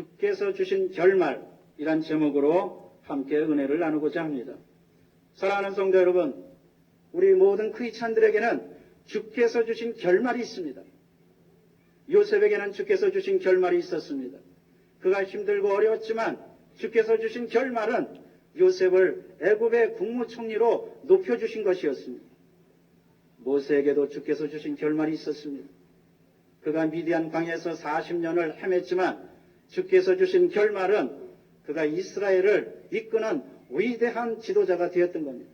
주께서 주신 결말이란 제목으로 함께 은혜를 나누고자 합니다. 사랑하는 성도 여러분, 우리 모든 크리스찬들에게는 주께서 주신 결말이 있습니다. 요셉에게는 주께서 주신 결말이 있었습니다. 그가 힘들고 어려웠지만 주께서 주신 결말은 요셉을 애굽의 국무총리로 높여주신 것이었습니다. 모세에게도 주께서 주신 결말이 있었습니다. 그가 미디안 광야에서 40년을 헤맸지만 주께서 주신 결말은 그가 이스라엘을 이끄는 위대한 지도자가 되었던 겁니다.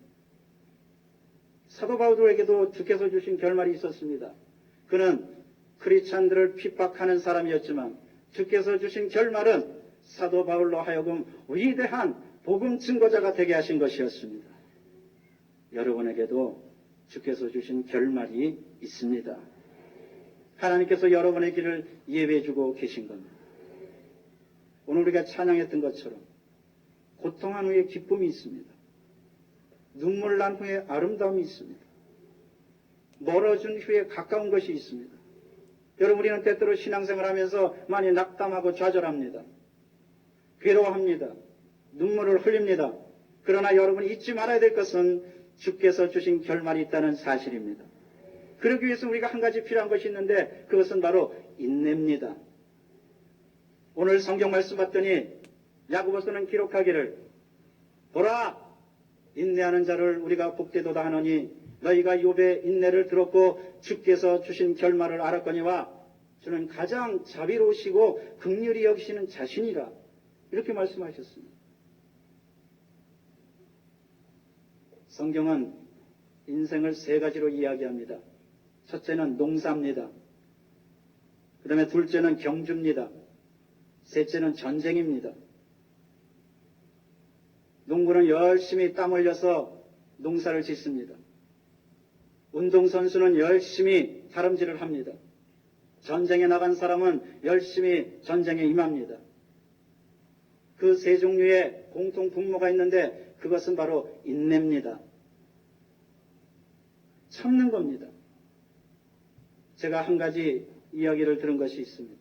사도 바울에게도 주께서 주신 결말이 있었습니다. 그는 크리스찬들을 핍박하는 사람이었지만 주께서 주신 결말은 사도 바울로 하여금 위대한 복음 증거자가 되게 하신 것이었습니다. 여러분에게도 주께서 주신 결말이 있습니다. 하나님께서 여러분의 길을 예배해주고 계신 겁니다. 오늘 우리가 찬양했던 것처럼 고통한 후에 기쁨이 있습니다. 눈물 난 후에 아름다움이 있습니다. 멀어진 후에 가까운 것이 있습니다. 여러분, 우리는 때때로 신앙생활을 하면서 많이 낙담하고 좌절합니다. 괴로워합니다. 눈물을 흘립니다. 그러나 여러분이 잊지 말아야 될 것은 주께서 주신 결말이 있다는 사실입니다. 그러기 위해서 우리가 한 가지 필요한 것이 있는데 그것은 바로 인내입니다. 오늘 성경 말씀 봤더니 야고보서는 기록하기를 보라, 인내하는 자를 우리가 복되도다 하노니 너희가 욥의 인내를 들었고 주께서 주신 결말을 알았거니와 주는 가장 자비로우시고 긍휼히 여기시는 자신이라, 이렇게 말씀하셨습니다. 성경은 인생을 세 가지로 이야기합니다. 첫째는 농사입니다. 그 다음에 둘째는 경주입니다. 셋째는 전쟁입니다. 농부는 열심히 땀 흘려서 농사를 짓습니다. 운동선수는 열심히 다름질을 합니다. 전쟁에 나간 사람은 열심히 전쟁에 임합니다. 그 세 종류의 공통 분모가 있는데 그것은 바로 인내입니다. 참는 겁니다. 제가 한 가지 이야기를 들은 것이 있습니다.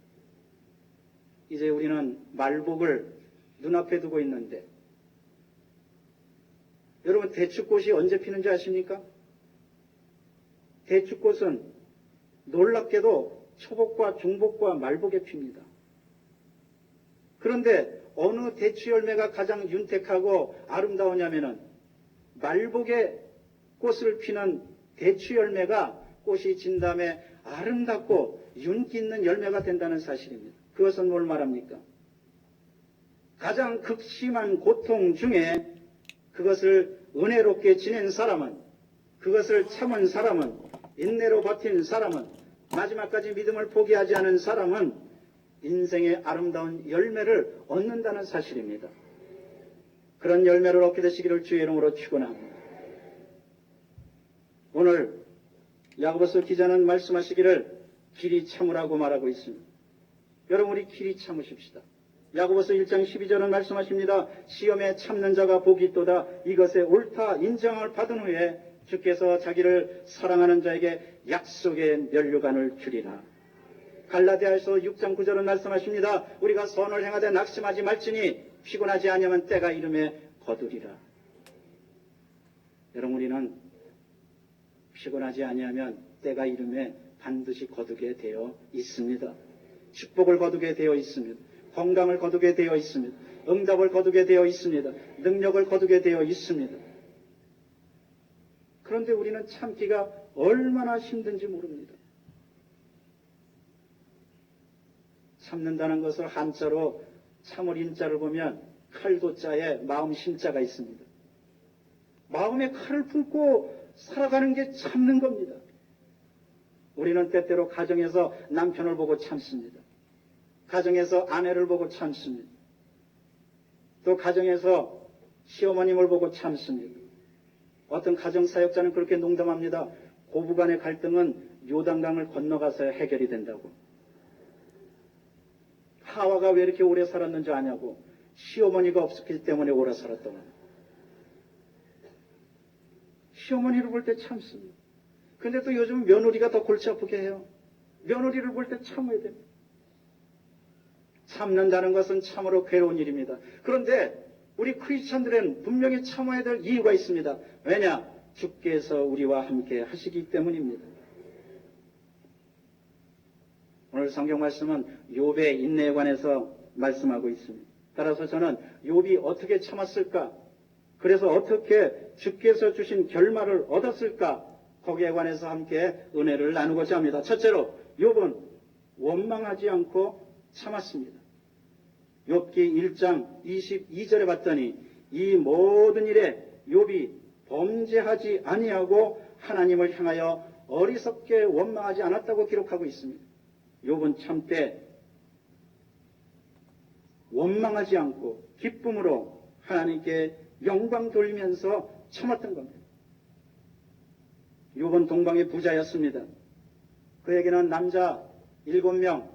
이제 우리는 말복을 눈앞에 두고 있는데 여러분, 대추꽃이 언제 피는지 아십니까? 대추꽃은 놀랍게도 초복과 중복과 말복에 핍니다. 그런데 어느 대추 열매가 가장 윤택하고 아름다우냐면은 말복에 꽃을 피는 대추 열매가 꽃이 진 다음에 아름답고 윤기 있는 열매가 된다는 사실입니다. 그것은 뭘 말합니까? 가장 극심한 고통 중에 그것을 은혜롭게 지낸 사람은, 그것을 참은 사람은, 인내로 버틴 사람은, 마지막까지 믿음을 포기하지 않은 사람은 인생의 아름다운 열매를 얻는다는 사실입니다. 그런 열매를 얻게 되시기를 주의 이름으로 축원합니다. 오늘 야고보서 기자는 말씀하시기를 길이 참으라고 말하고 있습니다. 여러분, 우리 길이 참으십시다. 야고보서 1장 12절은 말씀하십니다. 시험에 참는 자가 복이 있도다. 이것에 옳다 인정을 받은 후에 주께서 자기를 사랑하는 자에게 약속의 면류관을 주리라. 갈라디아서 6장 9절은 말씀하십니다. 우리가 선을 행하되 낙심하지 말지니 피곤하지 아니하면 때가 이름에 거두리라. 여러분, 우리는 피곤하지 아니하면 때가 이름에 반드시 거두게 되어 있습니다. 축복을 거두게 되어 있습니다. 건강을 거두게 되어 있습니다. 응답을 거두게 되어 있습니다. 능력을 거두게 되어 있습니다. 그런데 우리는 참기가 얼마나 힘든지 모릅니다. 참는다는 것을 한자로 참을 인자를 보면 칼도자에 마음 심자가 있습니다. 마음에 칼을 품고 살아가는 게 참는 겁니다. 우리는 때때로 가정에서 남편을 보고 참습니다. 가정에서 아내를 보고 참습니다. 또 가정에서 시어머님을 보고 참습니다. 어떤 가정사역자는 그렇게 농담합니다. 고부간의 갈등은 요단강을 건너가서 해결이 된다고. 하와가 왜 이렇게 오래 살았는지 아냐고. 시어머니가 없었기 때문에 오래 살았다고. 시어머니를 볼 때 참습니다. 근데 또 요즘 며느리가 더 골치 아프게 해요. 며느리를 볼 때 참아야 됩니다. 참는다는 것은 참으로 괴로운 일입니다. 그런데 우리 크리스천들은 분명히 참아야 될 이유가 있습니다. 왜냐? 주께서 우리와 함께 하시기 때문입니다. 오늘 성경 말씀은 욥의 인내에 관해서 말씀하고 있습니다. 따라서 저는 욥이 어떻게 참았을까? 그래서 어떻게 주께서 주신 결말을 얻었을까? 거기에 관해서 함께 은혜를 나누고자 합니다. 첫째로 욥은 원망하지 않고 참았습니다. 욥기 1장 22절에 봤더니 이 모든 일에 욥이 범죄하지 아니하고 하나님을 향하여 어리석게 원망하지 않았다고 기록하고 있습니다. 욥은 참되 원망하지 않고 기쁨으로 하나님께 영광 돌리면서 참았던 겁니다. 욥은 동방의 부자였습니다. 그에게는 남자 7명,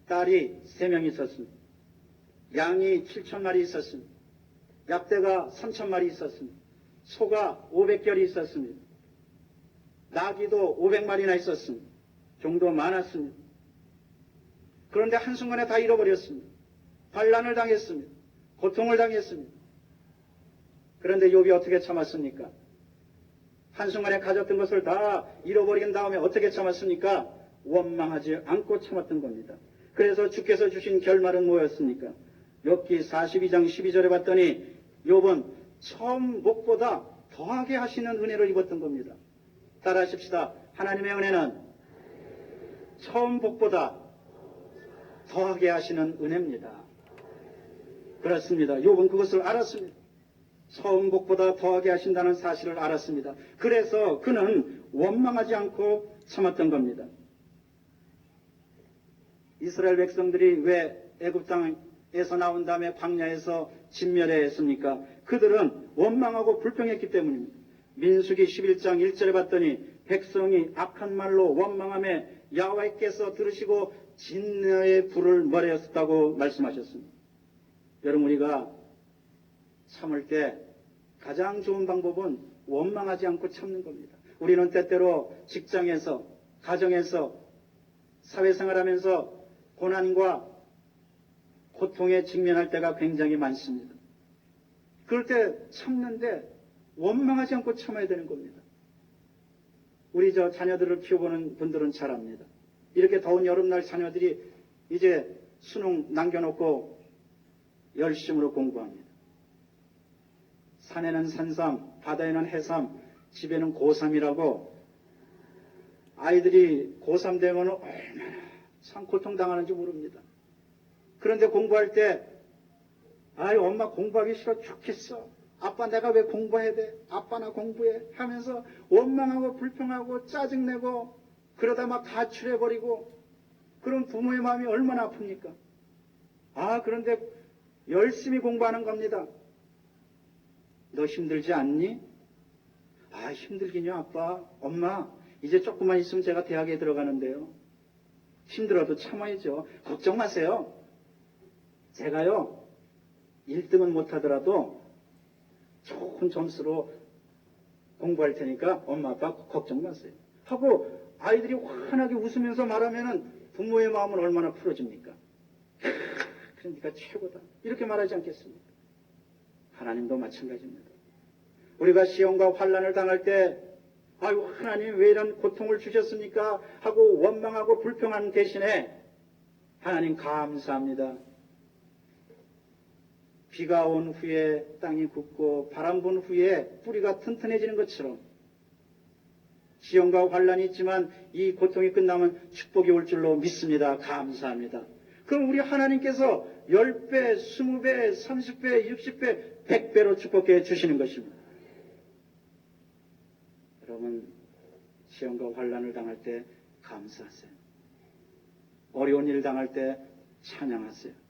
딸이 3명 있었습니다. 양이 7,000마리 있었습니다. 약대가 3,000마리 있었습니다. 소가 500결이 있었습니다. 나귀도 500마리나 있었습니다. 종도 많았습니다. 그런데 한순간에 다 잃어버렸습니다. 반란을 당했습니다. 고통을 당했습니다. 그런데 욥이 어떻게 참았습니까? 한순간에 가졌던 것을 다 잃어버린 다음에 어떻게 참았습니까? 원망하지 않고 참았던 겁니다. 그래서 주께서 주신 결말은 뭐였습니까? 욥기 42장 12절에 봤더니 욥은 처음 복보다 더하게 하시는 은혜를 입었던 겁니다. 따라하십시다. 하나님의 은혜는 처음 복보다 더하게 하시는 은혜입니다. 그렇습니다. 욥은 그것을 알았습니다. 처음 복보다 더하게 하신다는 사실을 알았습니다. 그래서 그는 원망하지 않고 참았던 겁니다. 이스라엘 백성들이 왜 애굽 땅에서 나온 다음에 광야에서 진멸해야 했습니까? 그들은 원망하고 불평했기 때문입니다. 민수기 11장 1절에 봤더니 백성이 악한 말로 원망하며 여호와께서 들으시고 진노의 불을 몰아였다고 말씀하셨습니다. 여러분, 우리가 참을 때 가장 좋은 방법은 원망하지 않고 참는 겁니다. 우리는 때때로 직장에서, 가정에서, 사회생활하면서 고난과 고통에 직면할 때가 굉장히 많습니다. 그럴 때 참는데 원망하지 않고 참아야 되는 겁니다. 우리 자녀들을 키워보는 분들은 잘 압니다. 이렇게 더운 여름날 자녀들이 이제 수능 남겨놓고 열심으로 공부합니다. 산에는 산삼, 바다에는 해삼, 집에는 고삼이라고 아이들이 고3 되면 얼마나 참 고통당하는지 모릅니다. 그런데 공부할 때 아유 엄마 공부하기 싫어 죽겠어. 아빠 내가 왜 공부해야 돼? 아빠 나 공부해 하면서 원망하고 불평하고 짜증내고 그러다 막 가출해버리고 그런 부모의 마음이 얼마나 아픕니까? 그런데 열심히 공부하는 겁니다. 너 힘들지 않니? 힘들긴요 아빠. 엄마 이제 조금만 있으면 제가 대학에 들어가는데요. 힘들어도 참아야죠. 걱정 마세요. 제가요 1등은 못하더라도 좋은 점수로 공부할 테니까 엄마 아빠 걱정 마세요 하고 아이들이 환하게 웃으면서 말하면은 부모의 마음은 얼마나 풀어집니까? 그러니까 최고다 이렇게 말하지 않겠습니까? 하나님도 마찬가지입니다. 우리가 시험과 환난을 당할 때 아유 하나님 왜 이런 고통을 주셨습니까? 하고 원망하고 불평하는 대신에 하나님 감사합니다. 비가 온 후에 땅이 굳고 바람 분 후에 뿌리가 튼튼해지는 것처럼 시험과 환난이 있지만 이 고통이 끝나면 축복이 올 줄로 믿습니다. 감사합니다. 그럼 우리 하나님께서 10배, 20배, 30배, 60배, 100배로 축복해 주시는 것입니다. 여러분 시험과 환난을 당할 때 감사하세요. 어려운 일 당할 때 찬양하세요.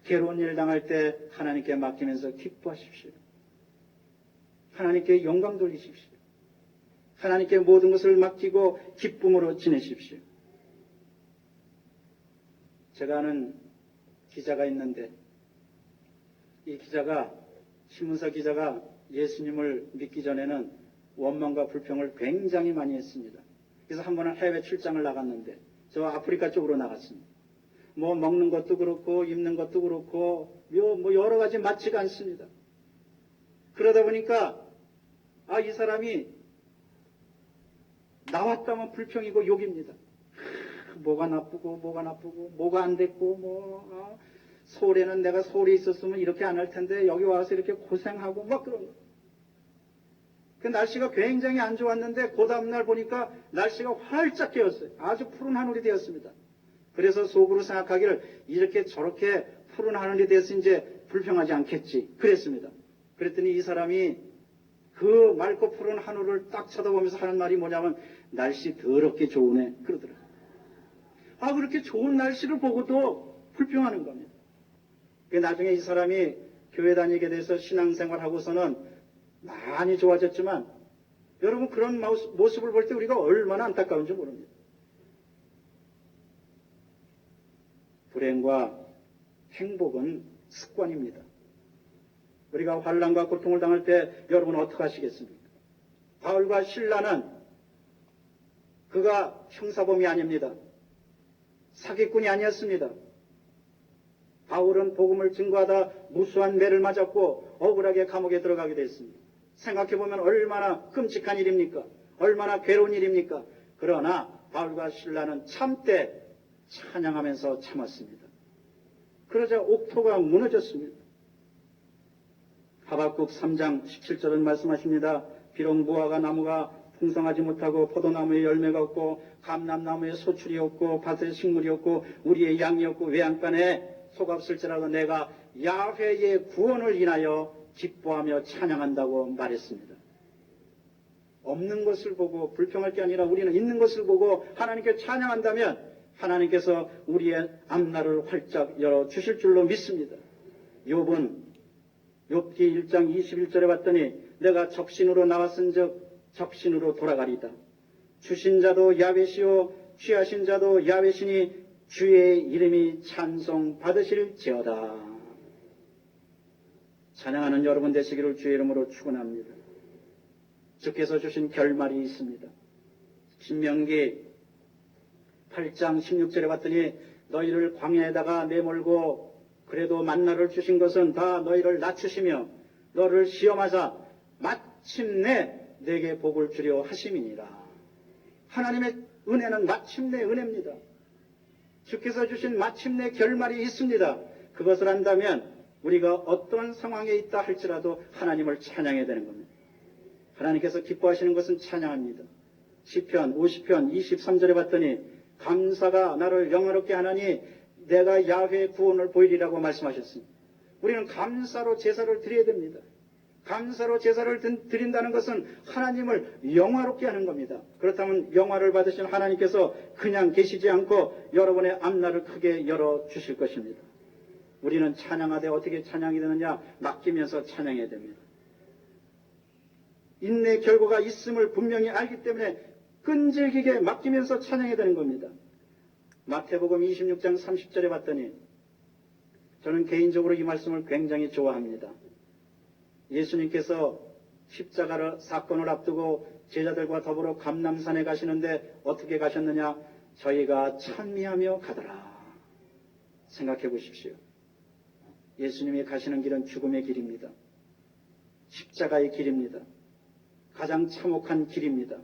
괴로운 일 당할 때 하나님께 맡기면서 기뻐하십시오. 하나님께 영광 돌리십시오. 하나님께 모든 것을 맡기고 기쁨으로 지내십시오. 제가 아는 기자가 있는데 이 기자가 신문사 기자가 예수님을 믿기 전에는 원망과 불평을 굉장히 많이 했습니다. 그래서 한 번은 해외 출장을 나갔는데 저 아프리카 쪽으로 나갔습니다. 뭐 먹는 것도 그렇고 입는 것도 그렇고 뭐 여러 가지 맞지가 않습니다. 그러다 보니까 이 사람이 나왔다면 불평이고 욕입니다. 뭐가 나쁘고 뭐가 안 됐고 서울에는 내가 서울에 있었으면 이렇게 안 할 텐데 여기 와서 이렇게 고생하고 막 그런 거. 그 날씨가 굉장히 안 좋았는데 그 다음날 보니까 날씨가 활짝 깨었어요. 아주 푸른 하늘이 되었습니다. 그래서 속으로 생각하기를 이렇게 저렇게 푸른 하늘이 돼서 이제 불평하지 않겠지 그랬습니다. 그랬더니 이 사람이 그 맑고 푸른 하늘을 딱 쳐다보면서 하는 말이 뭐냐면 날씨 더럽게 좋으네 그러더라고요. 그렇게 좋은 날씨를 보고도 불평하는 겁니다. 나중에 이 사람이 교회 다니게 돼서 신앙생활하고서는 많이 좋아졌지만 여러분 그런 모습을 볼 때 우리가 얼마나 안타까운지 모릅니다. 불행과 행복은 습관입니다. 우리가 환난과 고통을 당할 때 여러분 어떻게 하시겠습니까? 바울과 실라는 그가 형사범이 아닙니다. 사기꾼이 아니었습니다. 바울은 복음을 증거하다 무수한 매를 맞았고 억울하게 감옥에 들어가게 됐습니다. 생각해보면 얼마나 끔찍한 일입니까? 얼마나 괴로운 일입니까? 그러나 바울과 실라는 참되 찬양하면서 참았습니다. 그러자 옥토가 무너졌습니다. 하박국 3장 17절은 말씀하십니다. 비록 무화과 나무가 풍성하지 못하고 포도나무에 열매가 없고 감람나무에 소출이 없고 밭에 식물이 없고 우리의 양이 없고 외양간에 소가 없을지라도 내가 야훼의 구원을 인하여 기뻐하며 찬양한다고 말했습니다. 없는 것을 보고 불평할 게 아니라 우리는 있는 것을 보고 하나님께 찬양한다면 하나님께서 우리의 앞날을 활짝 열어주실 줄로 믿습니다. 욥은 욥기 1장 21절에 봤더니 내가 적신으로 나왔은즉 적신으로 돌아가리다. 주신 자도 야훼시요 취하신 자도 야훼시니 주의 이름이 찬송 받으실지어다. 찬양하는 여러분 되시기를 주의 이름으로 축원합니다. 주께서 주신 결말이 있습니다. 신명기 8장 16절에 봤더니 너희를 광야에다가 내몰고 그래도 만나를 주신 것은 다 너희를 낮추시며 너를 시험하사 마침내 내게 복을 주려 하심이니라. 하나님의 은혜는 마침내 은혜입니다. 주께서 주신 마침내 결말이 있습니다. 그것을 안다면 우리가 어떤 상황에 있다 할지라도 하나님을 찬양해야 되는 겁니다. 하나님께서 기뻐하시는 것은 찬양합니다. 시편 50편 23절에 봤더니 감사가 나를 영화롭게 하나니 내가 야훼의 구원을 보이리라고 말씀하셨습니다. 우리는 감사로 제사를 드려야 됩니다. 감사로 제사를 드린다는 것은 하나님을 영화롭게 하는 겁니다. 그렇다면 영화를 받으신 하나님께서 그냥 계시지 않고 여러분의 앞날을 크게 열어주실 것입니다. 우리는 찬양하되 어떻게 찬양이 되느냐? 맡기면서 찬양해야 됩니다. 인내 결과가 있음을 분명히 알기 때문에 끈질기게 맡기면서 찬양해야 되는 겁니다. 마태복음 26장 30절에 봤더니 저는 개인적으로 이 말씀을 굉장히 좋아합니다. 예수님께서 십자가를 사건을 앞두고 제자들과 더불어 감람산에 가시는데 어떻게 가셨느냐? 저희가 찬미하며 가더라. 생각해 보십시오. 예수님이 가시는 길은 죽음의 길입니다. 십자가의 길입니다. 가장 참혹한 길입니다.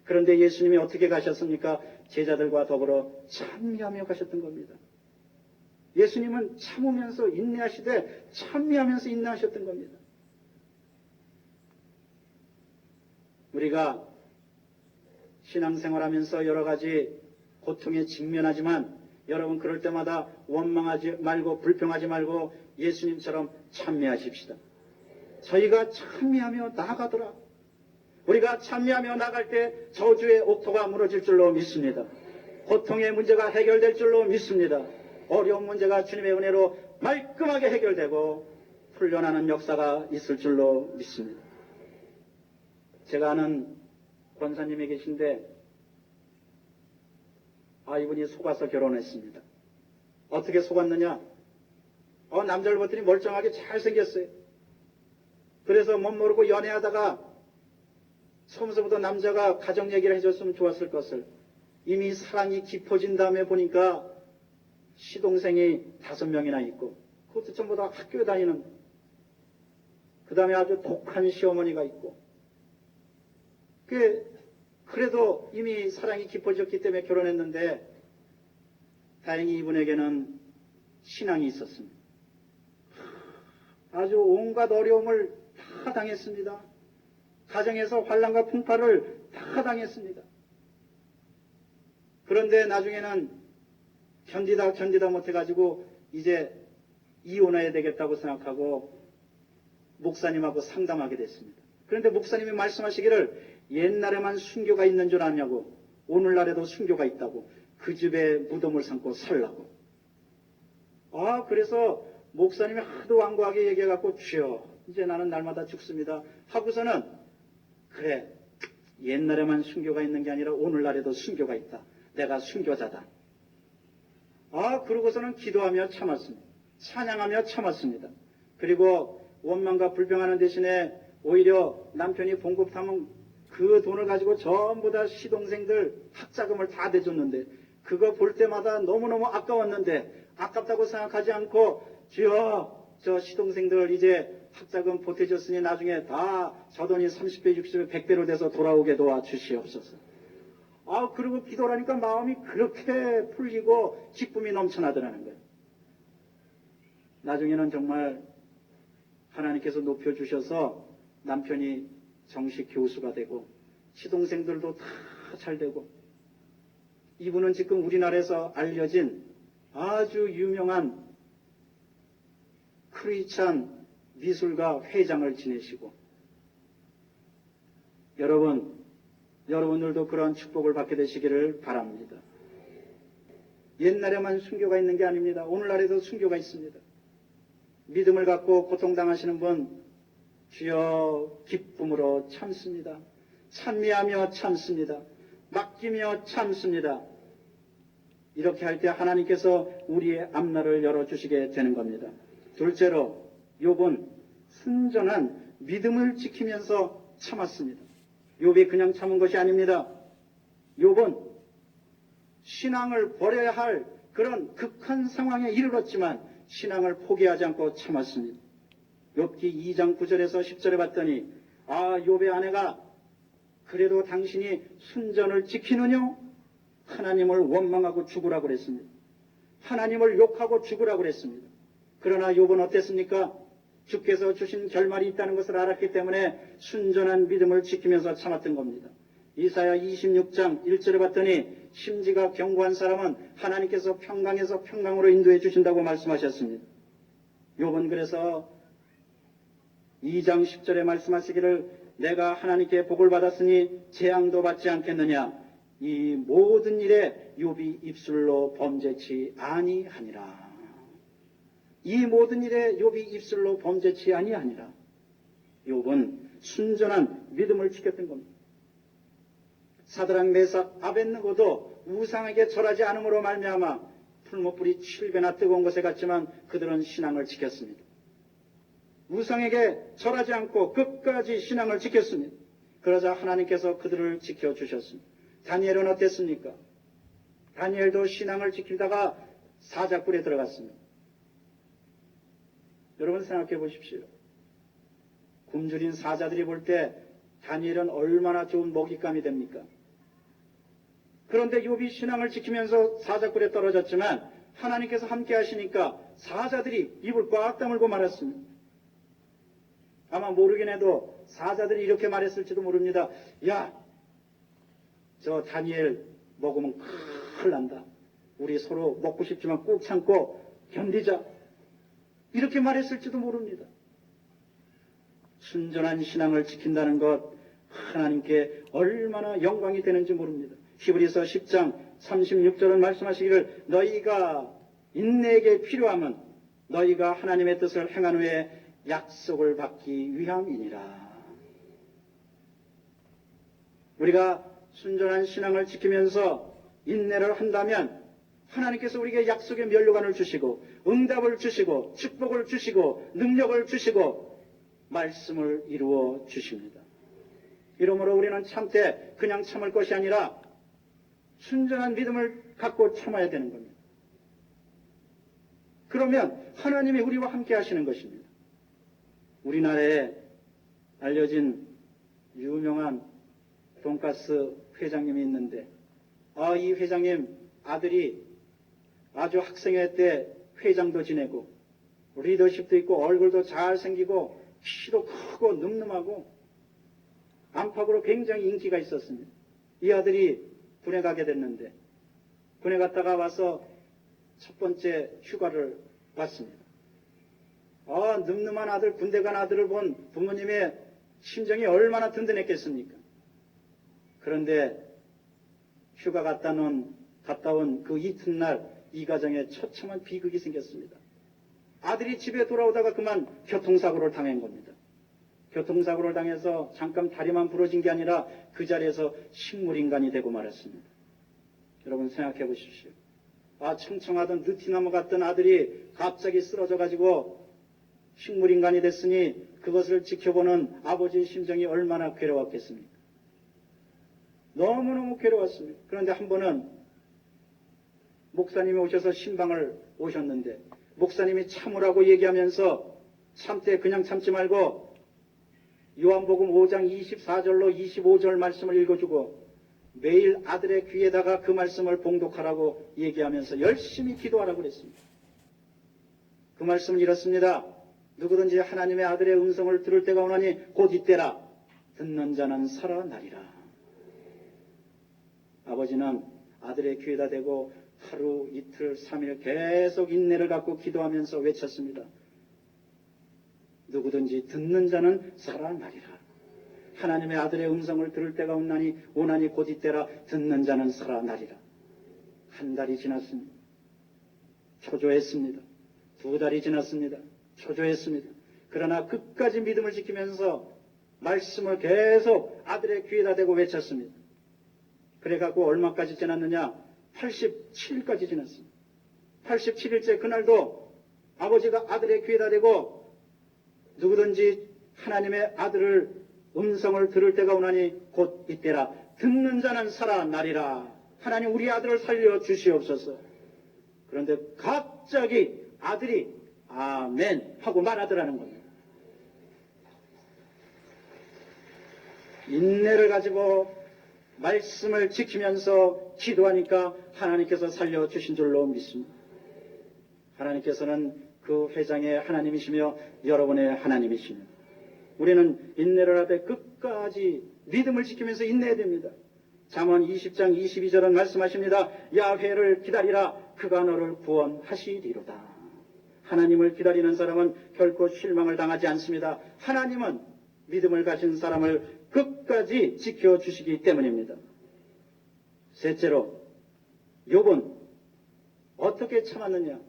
그런데 예수님이 어떻게 가셨습니까? 제자들과 더불어 찬미하며 가셨던 겁니다. 예수님은 참으면서 인내하시되 찬미하면서 인내하셨던 겁니다. 우리가 신앙생활하면서 여러 가지 고통에 직면하지만 여러분 그럴 때마다 원망하지 말고 불평하지 말고 예수님처럼 찬미하십시다. 저희가 찬미하며 나아가더라. 우리가 찬미하며 나갈 때 저주의 옥토가 무너질 줄로 믿습니다. 고통의 문제가 해결될 줄로 믿습니다. 어려운 문제가 주님의 은혜로 말끔하게 해결되고 풀려나는 역사가 있을 줄로 믿습니다. 제가 아는 권사님이 계신데 이분이 속아서 결혼했습니다. 어떻게 속았느냐? 남자를 봤더니 멀쩡하게 잘생겼어요. 그래서 못 모르고 연애하다가 처음서부터 남자가 가정 얘기를 해줬으면 좋았을 것을 이미 사랑이 깊어진 다음에 보니까 시동생이 5명이나 있고 그것도 전부 다 학교 다니는, 그 다음에 아주 독한 시어머니가 있고, 그래도 이미 사랑이 깊어졌기 때문에 결혼했는데 다행히 이분에게는 신앙이 있었습니다. 아주 온갖 어려움을 다 당했습니다. 가정에서 환난과 풍파를 다 당했습니다. 그런데 나중에는 견디다 못해가지고 이제 이혼해야 되겠다고 생각하고 목사님하고 상담하게 됐습니다. 그런데 목사님이 말씀하시기를 옛날에만 순교가 있는 줄 아냐고, 오늘날에도 순교가 있다고, 그 집에 무덤을 삼고 살라고. 그래서 목사님이 하도 완고하게 얘기해갖고, 주여 이제 나는 날마다 죽습니다 하고서는, 그래 옛날에만 순교가 있는 게 아니라 오늘날에도 순교가 있다, 내가 순교자다. 그러고서는 기도하며 참았습니다. 찬양하며 참았습니다. 그리고 원망과 불평하는 대신에 오히려 남편이 봉급하면 그 돈을 가지고 전부 다 시동생들 학자금을 다 대줬는데, 그거 볼 때마다 너무너무 아까웠는데 아깝다고 생각하지 않고, 주여 저 시동생들 이제 학자금 보태줬으니 나중에 다 저 돈이 30배, 60배, 100배로 돼서 돌아오게 도와주시옵소서. 그리고 기도를 하니까 마음이 그렇게 풀리고 기쁨이 넘쳐나더라는 거예요. 나중에는 정말 하나님께서 높여주셔서 남편이 정식 교수가 되고 시동생들도 다 잘 되고, 이분은 지금 우리나라에서 알려진 아주 유명한 크리스찬 미술가 회장을 지내시고, 여러분들도 그런 축복을 받게 되시기를 바랍니다. 옛날에만 순교가 있는 게 아닙니다. 오늘날에도 순교가 있습니다. 믿음을 갖고 고통당하시는 분, 주여 기쁨으로 참습니다. 찬미하며 참습니다. 맡기며 참습니다. 이렇게 할 때 하나님께서 우리의 앞날을 열어주시게 되는 겁니다. 둘째로 욥은 순전한 믿음을 지키면서 참았습니다. 욥이 그냥 참은 것이 아닙니다. 욥은 신앙을 버려야 할 그런 극한 상황에 이르렀지만 신앙을 포기하지 않고 참았습니다. 욥기 2장 9절에서 10절에 봤더니, 욥의 아내가 그래도 당신이 순전을 지키느냐? 하나님을 원망하고 죽으라고 그랬습니다. 하나님을 욕하고 죽으라고 그랬습니다. 그러나 욥은 어땠습니까? 주께서 주신 결말이 있다는 것을 알았기 때문에 순전한 믿음을 지키면서 참았던 겁니다. 이사야 26장 1절에 봤더니 심지가 견고한 사람은 하나님께서 평강에서 평강으로 인도해 주신다고 말씀하셨습니다. 욥은 그래서 2장 10절에 말씀하시기를, 내가 하나님께 복을 받았으니 재앙도 받지 않겠느냐? 이 모든 일에 욥이 입술로 범죄치 아니하니라. 이 모든 일에 욥이 입술로 범죄치 아니하니라. 욥은 순전한 믿음을 지켰던 겁니다. 사드락, 메삭, 아벳느고도 우상에게 절하지 않음으로 말미암아 풀무불이 7배나 뜨거운 것에 갔지만 그들은 신앙을 지켰습니다. 우상에게 절하지 않고 끝까지 신앙을 지켰습니다. 그러자 하나님께서 그들을 지켜주셨습니다. 다니엘은 어땠습니까? 다니엘도 신앙을 지키다가 사자굴에 들어갔습니다. 여러분 생각해 보십시오. 굶주린 사자들이 볼 때 다니엘은 얼마나 좋은 먹잇감이 됩니까? 그런데 욥이 신앙을 지키면서 사자굴에 떨어졌지만 하나님께서 함께 하시니까 사자들이 입을 꽉 다물고 말았습니다. 아마 모르긴 해도 사자들이 이렇게 말했을지도 모릅니다. 야, 저 다니엘 먹으면 큰일 난다. 우리 서로 먹고 싶지만 꾹 참고 견디자. 이렇게 말했을지도 모릅니다. 순전한 신앙을 지킨다는 것, 하나님께 얼마나 영광이 되는지 모릅니다. 히브리서 10장 36절은 말씀하시기를, 너희가 인내에게 필요함은 너희가 하나님의 뜻을 행한 후에 약속을 받기 위함이니라. 우리가 순전한 신앙을 지키면서 인내를 한다면 하나님께서 우리에게 약속의 면류관을 주시고 응답을 주시고 축복을 주시고 능력을 주시고 말씀을 이루어 주십니다. 이러므로 우리는 참되 그냥 참을 것이 아니라 순전한 믿음을 갖고 참아야 되는 겁니다. 그러면 하나님이 우리와 함께 하시는 것입니다. 우리나라에 알려진 유명한 돈가스 회장님이 있는데, 이 회장님 아들이 아주 학생회 때 회장도 지내고 리더십도 있고 얼굴도 잘생기고 키도 크고 늠름하고 안팎으로 굉장히 인기가 있었습니다. 이 아들이 군에 가게 됐는데, 군에 갔다가 와서 첫 번째 휴가를 왔습니다. 늠름한 아들, 군대 간 아들을 본 부모님의 심정이 얼마나 든든했겠습니까? 그런데 휴가 갔다 온 그 이튿날 이 가정에 처참한 비극이 생겼습니다. 아들이 집에 돌아오다가 그만 교통사고를 당한 겁니다. 교통사고를 당해서 잠깐 다리만 부러진 게 아니라 그 자리에서 식물인간이 되고 말았습니다. 여러분 생각해 보십시오. 청청하던 느티나무 같던 아들이 갑자기 쓰러져 가지고 식물인간이 됐으니 그것을 지켜보는 아버지의 심정이 얼마나 괴로웠겠습니까? 너무너무 괴로웠습니다. 그런데 한 번은 목사님이 오셔서 신방을 오셨는데, 목사님이 참으라고 얘기하면서 참되 그냥 참지 말고 요한복음 5장 24절로 25절 말씀을 읽어주고 매일 아들의 귀에다가 그 말씀을 봉독하라고 얘기하면서 열심히 기도하라고 그랬습니다. 그 말씀은 이렇습니다. 누구든지 하나님의 아들의 음성을 들을 때가 오나니 곧 이때라. 듣는 자는 살아나리라. 아버지는 아들의 귀에다 대고 하루, 이틀, 3일 계속 인내를 갖고 기도하면서 외쳤습니다. 누구든지 듣는 자는 살아나리라. 하나님의 아들의 음성을 들을 때가 오나니 곧 이때라. 듣는 자는 살아나리라. 한 달이 지났습니다. 초조했습니다. 2달이 지났습니다. 초조했습니다. 그러나 끝까지 믿음을 지키면서 말씀을 계속 아들의 귀에다 대고 외쳤습니다. 그래갖고 얼마까지 지났느냐? 87일까지 지났습니다. 87일째 그날도 아버지가 아들의 귀에다 대고 누구든지 하나님의 아들을 음성을 들을 때가 오나니 곧 이때라. 듣는 자는 살아나리라. 하나님 우리 아들을 살려 주시옵소서. 그런데 갑자기 아들이 아멘 하고 말하더라는 겁니다. 인내를 가지고 말씀을 지키면서 기도하니까 하나님께서 살려주신 줄로 믿습니다. 하나님께서는 그 회장의 하나님이시며 여러분의 하나님이시며 우리는 인내를 하되 끝까지 믿음을 지키면서 인내해야 됩니다. 잠언 20장 22절은 말씀하십니다. 야훼를 기다리라. 그가 너를 구원하시리로다. 하나님을 기다리는 사람은 결코 실망을 당하지 않습니다. 하나님은 믿음을 가진 사람을 끝까지 지켜주시기 때문입니다. 셋째로 욥은 어떻게 참았느냐?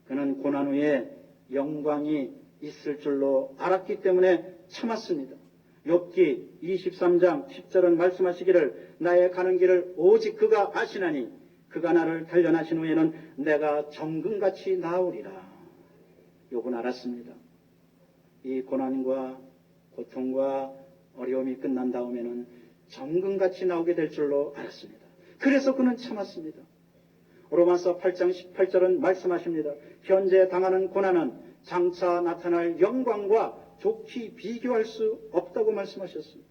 그는 고난 후에 영광이 있을 줄로 알았기 때문에 참았습니다. 욥기 23장 10절은 말씀하시기를 나의 가는 길을 오직 그가 아시나니 그가 나를 단련하신 후에는 내가 정금같이 나으리라. 욥은 알았습니다. 이 고난과 고통과 어려움이 끝난 다음에는 정금같이 나오게 될 줄로 알았습니다. 그래서 그는 참았습니다. 로마서 8장 18절은 말씀하십니다. 현재 당하는 고난은 장차 나타날 영광과 좋게 비교할 수 없다고 말씀하셨습니다.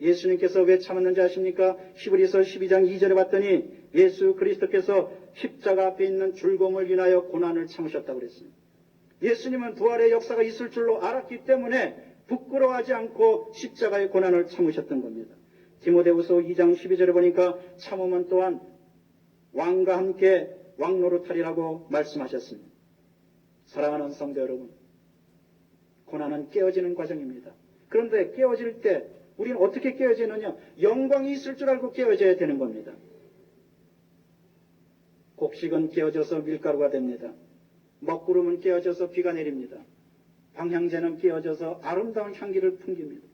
예수님께서 왜 참았는지 아십니까? 히브리서 12장 2절에 봤더니 예수 그리스도께서 십자가 앞에 있는 즐거움을 인하여 고난을 참으셨다고 그랬습니다. 예수님은 부활의 역사가 있을 줄로 알았기 때문에 부끄러워하지 않고 십자가의 고난을 참으셨던 겁니다. 디모데후서 2장 12절에 보니까 참음은 또한 왕과 함께 왕노릇하리라고 말씀하셨습니다. 사랑하는 성도 여러분, 고난은 깨어지는 과정입니다. 그런데 깨어질 때 우리는 어떻게 깨어지느냐? 영광이 있을 줄 알고 깨어져야 되는 겁니다. 곡식은 깨어져서 밀가루가 됩니다. 먹구름은 깨어져서 비가 내립니다. 방향제는 깨어져서 아름다운 향기를 풍깁니다.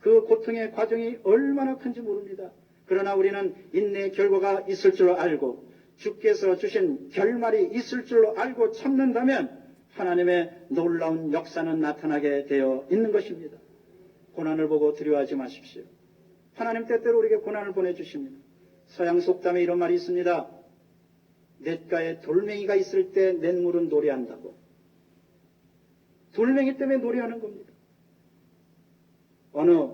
그 고통의 과정이 얼마나 큰지 모릅니다. 그러나 우리는 인내의 결과가 있을 줄 알고 주께서 주신 결말이 있을 줄로 알고 참는다면 하나님의 놀라운 역사는 나타나게 되어 있는 것입니다. 고난을 보고 두려워하지 마십시오. 하나님 때때로 우리에게 고난을 보내주십니다. 서양 속담에 이런 말이 있습니다. 냇가에 돌멩이가 있을 때 냇물은 노래한다고. 돌멩이 때문에 노래하는 겁니다. 어느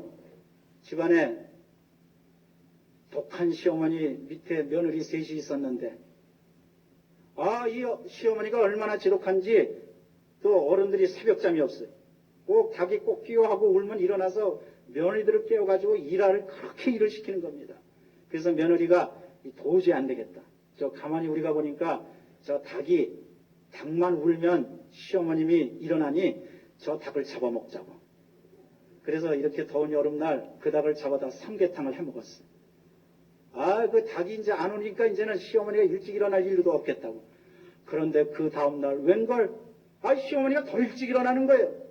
집안에 독한 시어머니 밑에 며느리 셋이 있었는데, 이 시어머니가 얼마나 지독한지 또 어른들이 새벽잠이 없어요. 꼭 닭이 꼭 끼워하고 울면 일어나서 며느리들을 깨워가지고 그렇게 일을 시키는 겁니다. 그래서 며느리가 도저히 안 되겠다. 가만히 우리가 보니까 닭만 울면 시어머님이 일어나니 저 닭을 잡아먹자고. 그래서 이렇게 더운 여름날 그 닭을 잡아다 삼계탕을 해먹었어요. 그 닭이 이제 안 오니까 이제는 시어머니가 일찍 일어날 일도 없겠다고. 그런데 그 다음날 웬걸 시어머니가 더 일찍 일어나는 거예요.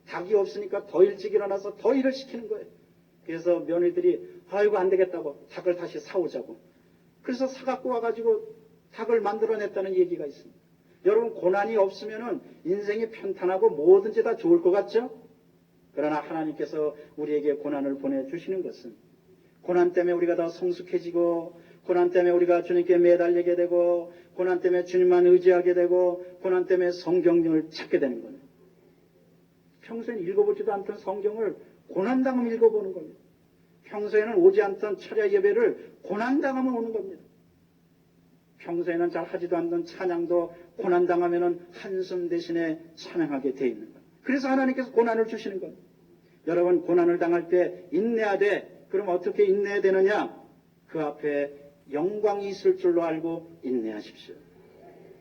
닭이 없으니까 더 일찍 일어나서 더 일을 시키는 거예요. 그래서 며느리들이 안 되겠다고 닭을 다시 사오자고. 그래서 사갖고 와가지고 닭을 만들어냈다는 얘기가 있습니다. 여러분, 고난이 없으면은 인생이 편탄하고 뭐든지 다 좋을 것 같죠? 그러나 하나님께서 우리에게 고난을 보내주시는 것은 고난 때문에 우리가 더 성숙해지고, 고난 때문에 우리가 주님께 매달리게 되고, 고난 때문에 주님만 의지하게 되고, 고난 때문에 성경을 찾게 되는 거예요. 평소엔 읽어보지도 않던 성경을 고난당하면 읽어보는 겁니다. 평소에는 오지 않던 철야 예배를 고난당하면 오는 겁니다. 평소에는 잘 하지도 않던 찬양도 고난당하면 한숨 대신에 찬양하게 돼 있는 거예요. 그래서 하나님께서 고난을 주시는 겁니다. 여러분, 고난을 당할 때 인내하되, 그럼 어떻게 인내해야 되느냐? 그 앞에 영광이 있을 줄로 알고 인내하십시오.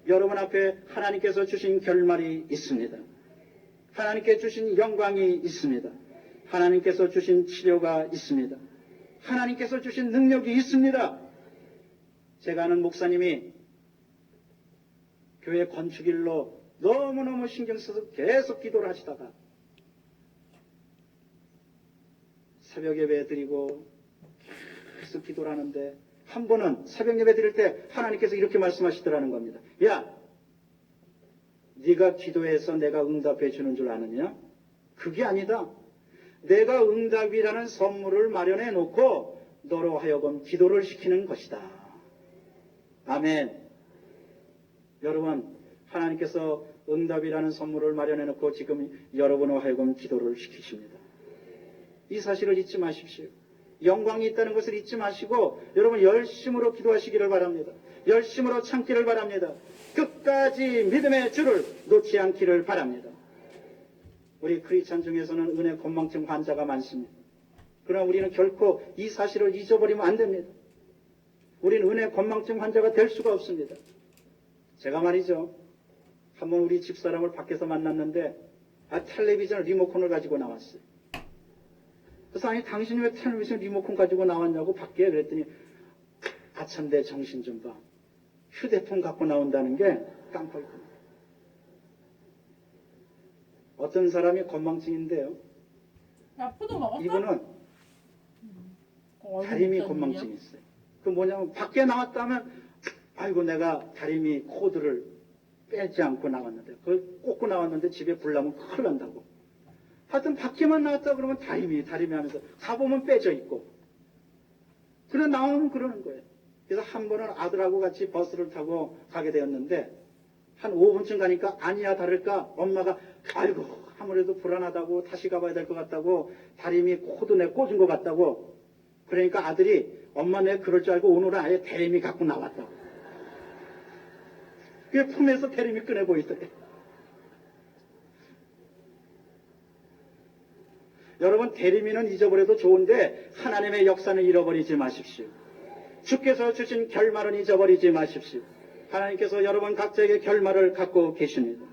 여러분 앞에 하나님께서 주신 결말이 있습니다. 하나님께 주신 영광이 있습니다. 하나님께서 주신 치료가 있습니다. 하나님께서 주신 능력이 있습니다. 제가 아는 목사님이 교회 건축일로 너무너무 신경 써서 계속 기도를 하시다가 새벽 예배 드리고 계속 기도를 하는데, 한 번은 새벽 예배 드릴 때 하나님께서 이렇게 말씀하시더라는 겁니다. 야, 네가 기도해서 내가 응답해 주는 줄 아느냐? 그게 아니다. 내가 응답이라는 선물을 마련해 놓고 너로 하여금 기도를 시키는 것이다. 아멘. 여러분, 하나님께서 응답이라는 선물을 마련해 놓고 지금 여러분으로 하여금 기도를 시키십니다. 이 사실을 잊지 마십시오. 영광이 있다는 것을 잊지 마시고 여러분 열심으로 기도하시기를 바랍니다. 열심으로 참기를 바랍니다. 끝까지 믿음의 줄을 놓지 않기를 바랍니다. 우리 크리스찬 중에서는 은혜 건망증 환자가 많습니다. 그러나 우리는 결코 이 사실을 잊어버리면 안 됩니다. 우리는 은혜 건망증 환자가 될 수가 없습니다. 제가 말이죠, 한번 우리 집사람을 밖에서 만났는데 텔레비전 리모컨을 가지고 나왔어요. 그래서 당신이 왜 텔레비전 리모컨 가지고 나왔냐고 밖에. 그랬더니 아참 내 정신 좀 봐. 휴대폰 갖고 나온다는 게 깜빡이고. 어떤 사람이 건망증인데요. 포도 먹었어? 이분은 다리미 건망증이 있어요. 그 뭐냐면 밖에 나왔다면 아이고 내가 다리미 코드를 빼지 않고 나왔는데, 그걸 꽂고 나왔는데 집에 불 나면 큰일 난다고. 하여튼 밖에만 나왔다 그러면 다리미 하면서 가보면 빼져 있고. 그래 나오면 그러는 거예요. 그래서 한 번은 아들하고 같이 버스를 타고 가게 되었는데 한 5분쯤 가니까 아니야 다를까 엄마가 아이고 아무래도 불안하다고 다시 가봐야 될 것 같다고 다리미 코도 내 꽂은 것 같다고. 그러니까 아들이 엄마 내 그럴 줄 알고 오늘은 아예 다리미 갖고 나왔다고. 그게 품에서 다리미 꺼내 보이더래. 여러분, 대리미는 잊어버려도 좋은데 하나님의 역사는 잃어버리지 마십시오. 주께서 주신 결말은 잊어버리지 마십시오. 하나님께서 여러분 각자에게 결말을 갖고 계십니다.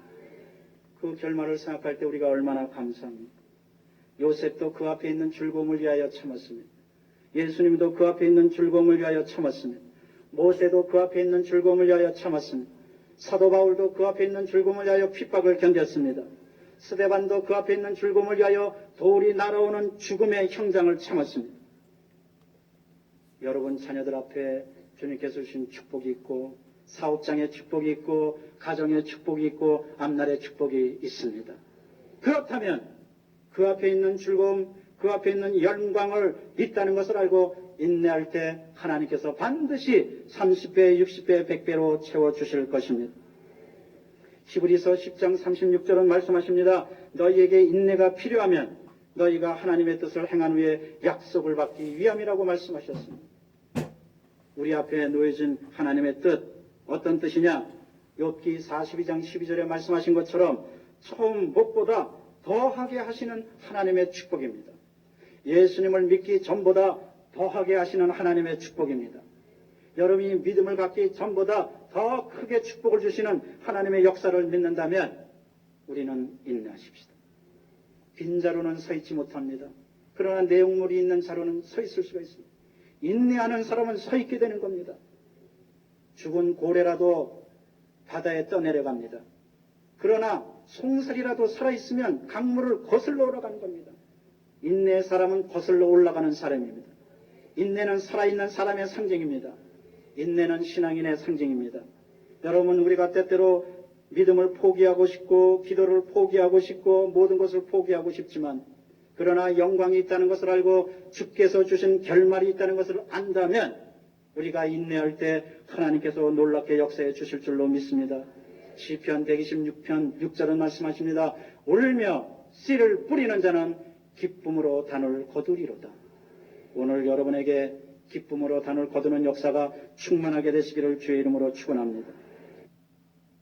그 결말을 생각할 때 우리가 얼마나 감사합니다. 요셉도 그 앞에 있는 즐거움을 위하여 참았습니다. 예수님도 그 앞에 있는 즐거움을 위하여 참았습니다. 모세도 그 앞에 있는 즐거움을 위하여 참았습니다. 사도 바울도 그 앞에 있는 즐거움을 위하여 핍박을 견뎠습니다. 스데반도 그 앞에 있는 즐거움을 위하여 돌이 날아오는 죽음의 형장을 참았습니다. 여러분 자녀들 앞에 주님께서 주신 축복이 있고, 사업장의 축복이 있고, 가정의 축복이 있고, 앞날의 축복이 있습니다. 그렇다면 그 앞에 있는 즐거움, 그 앞에 있는 영광을 있다는 것을 알고 인내할 때 하나님께서 반드시 30배, 60배, 100배로 채워주실 것입니다. 히브리서 10장 36절은 말씀하십니다. 너희에게 인내가 필요하면 너희가 하나님의 뜻을 행한 후에 약속을 받기 위함이라고 말씀하셨습니다. 우리 앞에 놓여진 하나님의 뜻, 어떤 뜻이냐? 욥기 42장 12절에 말씀하신 것처럼 처음 목보다 더하게 하시는 하나님의 축복입니다. 예수님을 믿기 전보다 더하게 하시는 하나님의 축복입니다. 여러분이 믿음을 갖기 전보다 더 크게 축복을 주시는 하나님의 역사를 믿는다면 우리는 인내하십시다. 빈 자루는 서 있지 못합니다. 그러나 내용물이 있는 자루는 서 있을 수가 있습니다. 인내하는 사람은 서 있게 되는 겁니다. 죽은 고래라도 바다에 떠내려갑니다. 그러나 송사리라도 살아있으면 강물을 거슬러 올라가는 겁니다. 인내의 사람은 거슬러 올라가는 사람입니다. 인내는 살아있는 사람의 상징입니다. 인내는 신앙인의 상징입니다. 여러분, 우리가 때때로 믿음을 포기하고 싶고 기도를 포기하고 싶고 모든 것을 포기하고 싶지만 그러나 영광이 있다는 것을 알고 주께서 주신 결말이 있다는 것을 안다면 우리가 인내할 때 하나님께서 놀랍게 역사해 주실 줄로 믿습니다. 시편 126편 6절은 말씀하십니다. 울며 씨를 뿌리는 자는 기쁨으로 단을 거두리로다. 오늘 여러분에게 기쁨으로 단을 거두는 역사가 충만하게 되시기를 주의 이름으로 축원합니다.